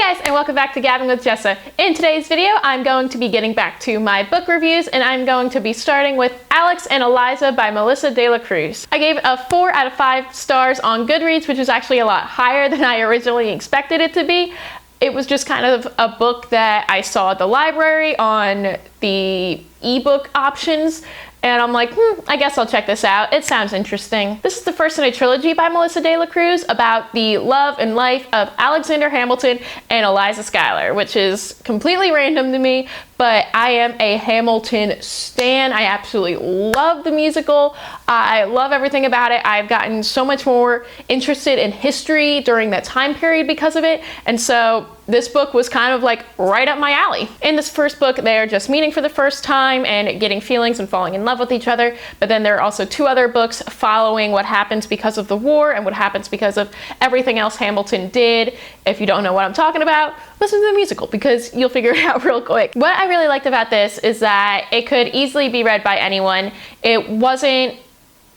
Hey guys, and welcome back to Gabbin with Jessa. In today's video, I'm going to be getting back to my book reviews, and I'm going to be starting with Alex and Eliza by Melissa de la Cruz. I gave it a 4 out of 5 stars on Goodreads, which is actually a lot higher than I originally expected it to be. It was just kind of a book that I saw at the library on the ebook options, and I'm like, I guess I'll check this out. It sounds interesting. This is the first in a trilogy by Melissa de la Cruz about the love and life of Alexander Hamilton and Eliza Schuyler, which is completely random to me, but I am a Hamilton stan. I absolutely love the musical. I love everything about it. I've gotten so much more interested in history during that time period because of it, and so this book was kind of like right up my alley. In this first book, they're just meeting for the first time and getting feelings and falling in love with each other, but then there are also 2 other books following what happens because of the war and what happens because of everything else Hamilton did. If you don't know what I'm talking about, listen to the musical because you'll figure it out real quick. What I really liked about this is that it could easily be read by anyone. It wasn't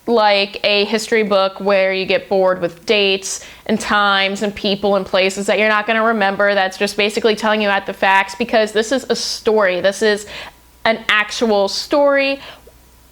like a history book where you get bored with dates and times and people and places that you're not going to remember. That's just basically telling you out the facts, because this is a story. This is an actual story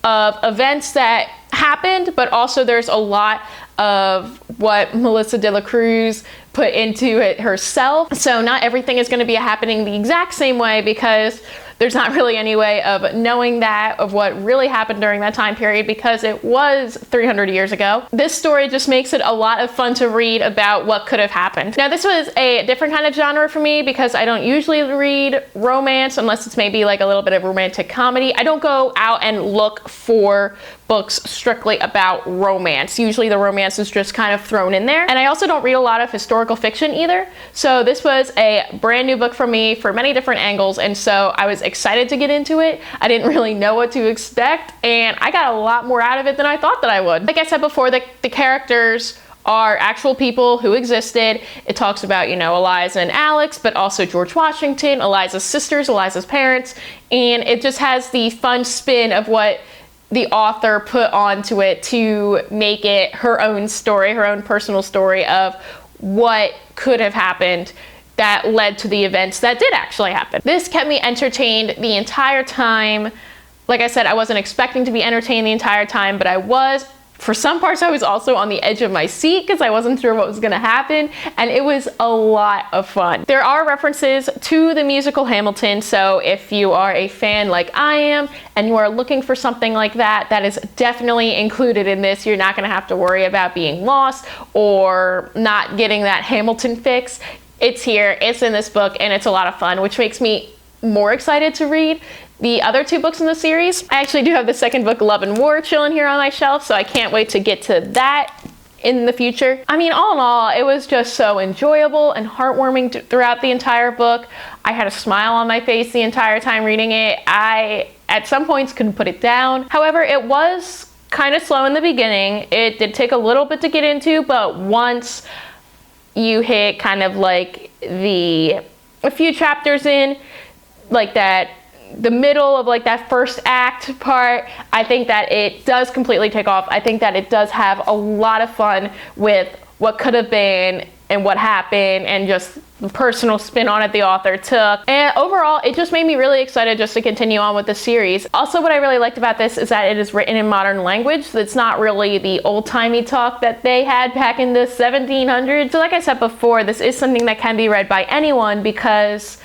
of events that happened, but also there's a lot of what Melissa de la Cruz put into it herself. So not everything is going to be happening the exact same way, because there's not really any way of knowing that, of what really happened during that time period, because it was 300 years ago. This story just makes it a lot of fun to read about what could have happened. Now, this was a different kind of genre for me because I don't usually read romance unless it's maybe like a little bit of romantic comedy. I don't go out and look for books strictly about romance. Usually the romance is just kind of thrown in there. And I also don't read a lot of historical fiction either. So this was a brand new book for me for many different angles, and so I was excited to get into it. I didn't really know what to expect, and I got a lot more out of it than I thought that I would. Like I said before, the characters are actual people who existed. It talks about, you know, Eliza and Alex, but also George Washington, Eliza's sisters, Eliza's parents, and it just has the fun spin of what the author put onto it to make it her own story, her own personal story of what could have happened that led to the events that did actually happen. This kept me entertained the entire time. Like I said, I wasn't expecting to be entertained the entire time, but I was. For some parts, I was also on the edge of my seat because I wasn't sure what was going to happen, and it was a lot of fun. There are references to the musical Hamilton, so if you are a fan like I am and you are looking for something like that, that is definitely included in this. You're not going to have to worry about being lost or not getting that Hamilton fix. It's here, it's in this book, and it's a lot of fun, which makes me more excited to read the other 2 books in the series. I actually do have the second book, Love and War, chilling here on my shelf, so I can't wait to get to that in the future. I mean, all in all, it was just so enjoyable and heartwarming throughout the entire book. I had a smile on my face the entire time reading it. I, at some points, couldn't put it down. However, it was kind of slow in the beginning. It did take a little bit to get into, but once you hit kind of like a few chapters in, like the middle of like that first act part, I think that it does completely take off. I think that it does have a lot of fun with what could have been and what happened, and just the personal spin on it the author took. And overall, it just made me really excited just to continue on with the series. Also, what I really liked about this is that it is written in modern language. So it's not really the old-timey talk that they had back in the 1700s. So like I said before, this is something that can be read by anyone because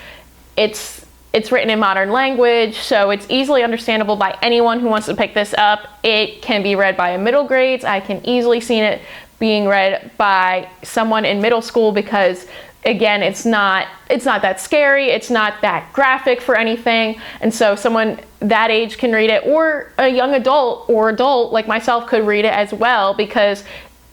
it's written in modern language, so it's easily understandable by anyone who wants to pick this up. It can be read by a middle grades. I can easily see it being read by someone in middle school because, again, it's not that scary, it's not that graphic for anything, and so someone that age can read it, or a young adult or adult like myself could read it as well, because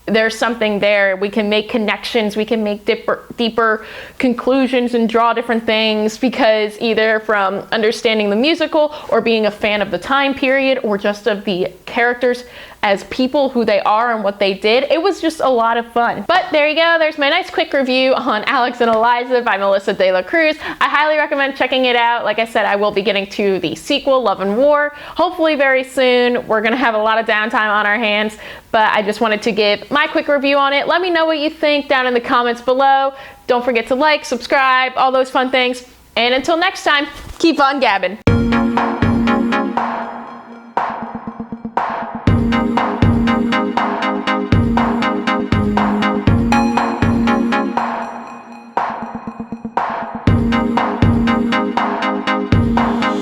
there's something there. We can make connections, we can make deeper conclusions and draw different things, because either from understanding the musical or being a fan of the time period or just of the characters as people, who they are and what they did. It was just a lot of fun. But there you go, there's my nice quick review on Alex and Eliza by Melissa De La Cruz. I highly recommend checking it out. Like I said, I will be getting to the sequel, Love and War, hopefully very soon. We're gonna have a lot of downtime on our hands, but I just wanted to give my quick review on it. Let me know what you think down in the comments below. Don't forget to like, subscribe, all those fun things. And until next time, keep on gabbing.